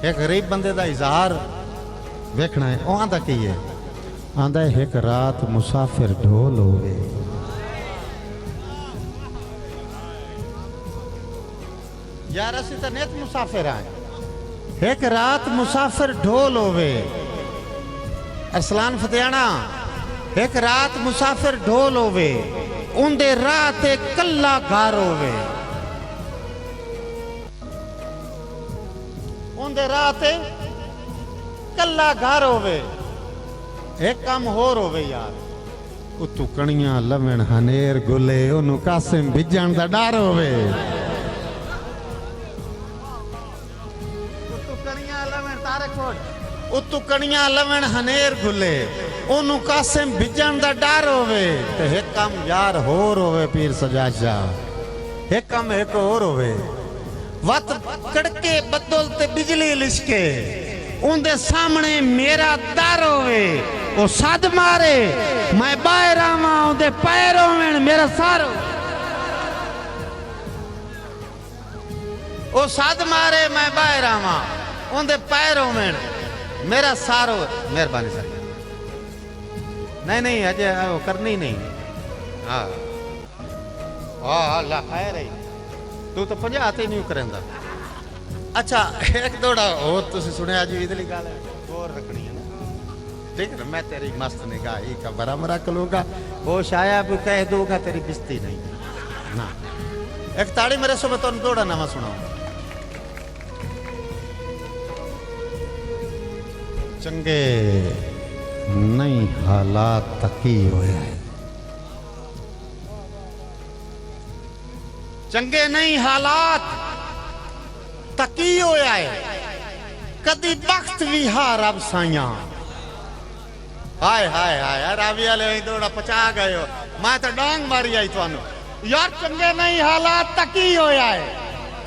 एक गरीब बंदे का इजहार वेखना है। वह आंदा की है, आंदा है एक रात मुसाफिर ढोल होवे। यार असी तो नेत मुसाफिर आए। एक रात मुसाफिर ढोल होवे। अरसलान फतेहाना, एक रात मुसाफिर ढोल होवे, उंदे राह ते कल्ला घर होवे। उंदे राह ते कल्ला घर होवे। एक काम होर होवे यार, उतू कणियां लवण हनेर गुले, ओनू कासिम भिजण दा डर होवे। उतू कणियां लवण हनेर गुले, ओनू कासिम भिजण दा डर होवे। ते एक काम यार होर होवे पीर सजाद शाह, एक काम एक होर होवे। वत कड़के बदल ते बिजली लिशके, उनके सामने मेरा दर होवे। वो सद मारे मैं बाहर आवा, उनके पैर होवे मेरा सार। वो सद मारे मैं बाहर आवा, उनके पैर होवे मेरा सारो। मेहरबानी सर, नहीं नहीं अजय वो करनी नहीं। हाँ हाँ ला खैर है, तू तो 50 ही नहीं करेंदा। अच्छा एक दौड़ा और तुसी सुने जी इधरली गाल और रखनी है ना, ठीक है ना। मैं तेरी मस्त निगाही का बराम रख लूंगा, वो शायद कह दूंगा तेरी बिस्ती नहीं ना। एक ताड़ी मेरे सुबह तो दौड़ा नवा सुनाऊंगा। चंगे नहीं हालात तकी होया है, चंगे नहीं हालात तकी होया है, कदी बख्त भी हार अब साइया। हाय हाय हाय रावी वाले दौड़ा पचा गए हो, मैं तो डांग मारी आई थानू यार। चंगे नहीं हालात तकी होया है,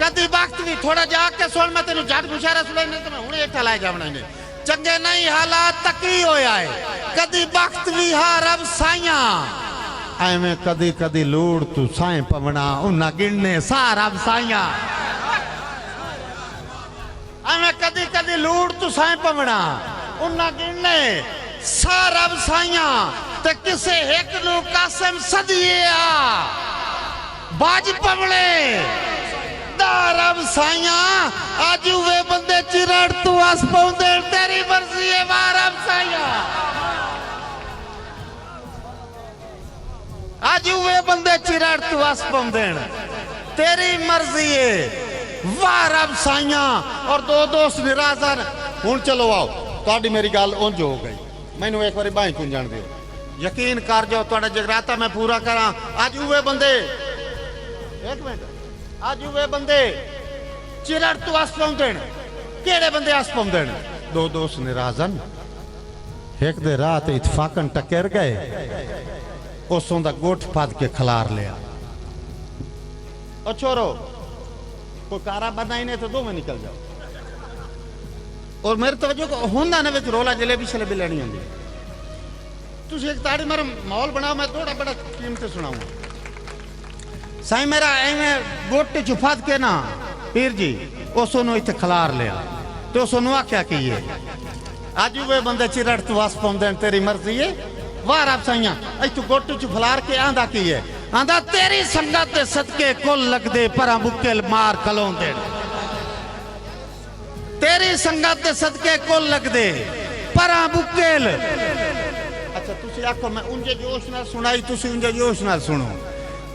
कदी बख्त भी थोड़ा जाके सुन, मैं तेन झट मुशारा सुना नहीं तो मैं हूं हेठा लाई जावना ने। चंगे नहीं हालात तकी होया है, कदी बख्त भी हार अब साइया। एवें कदी कदी लूड़ तू साए पवना, उन्ना गिणने सार अब साइया। एवें कदी कदी लूड़ तू साए पवना, उन्ना गिणने सार अब साइया। ते किसे एक नू कासिम सदिए आ बाज पवने दारब साइया। आज वे बंदे चिरड़ तू आस पौंदे, तेरी मर्जी है वारब साइया। आज वे बंदे चिरड़ तू आस पौंदे, तेरी मर्जी है वारब साइया। और दो दोस्त निराजन हुण चलो आओ, तुहाडी मेरी गल उंज हो गई। मैनू एक बारी बाहीं कुंजण दिओ, यकीन कर जाओ तुहाडा जगराता मैं पूरा करा। आज वे बंदे, एक मिनट, आज वे बंदे चिरड़ तू आस पौंदे, केड़े बंदे आस पौंदे? दो दोस्त निराजन एक दे राह ते इतफाकन टक्कर गए, उसों दा गोठ फद के खलार लिया। ओ छोरो कोई कारा बना ही नहीं तो दो में निकल जाओ। और मेरे तवज्जो को होंदा ने विच रोला जलेबी शलेबी लेनी होंदी। तुसी एक ताड़ी मेरा माहौल बनाओ, मैं थोड़ा बड़ा कीमती सुनाऊंगा। साईं मेरा एवें गोटे चुफाद के ना पीर जी उसनों इत्थे खलार लिया, तो उसनों आख्या की है आज वे बंदे चिरड़ तू वास पाउंदे, तेरी मर्जी है वार आप साइया। तू गोटे चु फलार के आंदा की है, आंदा तेरी संगत दे सदके कुल लगदे परा बुकेल मार खलोंदे। तेरी संगत दे सदके कुल लगदे परा बुकेल। अच्छा तुसी आखो मैं उंजे जोश नाल सुनाई, तुसी उंजे जोश नाल सुनो।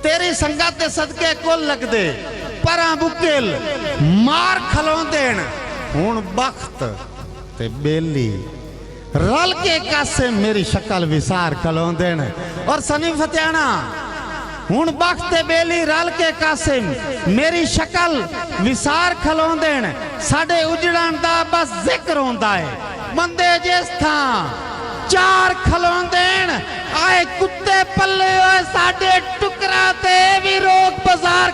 तेरी संगत दे सदके कुल लगदे परा बुकेल मार खलोंदे। हुण बख्त ते बेली रल के कासे मेरी शक्ल विसार खलोंदे। और सनी फतेहाना हुण बख्त ते बेली रल के कासे मेरी शक्ल विसार खलोंदे। साडे उजड़न दा बस जिक्र होंदा है, बंदे जिस थां चार खलोंदे आए कुत्ते पल्ले होए साडे टुकरा ते भी रोक बाजार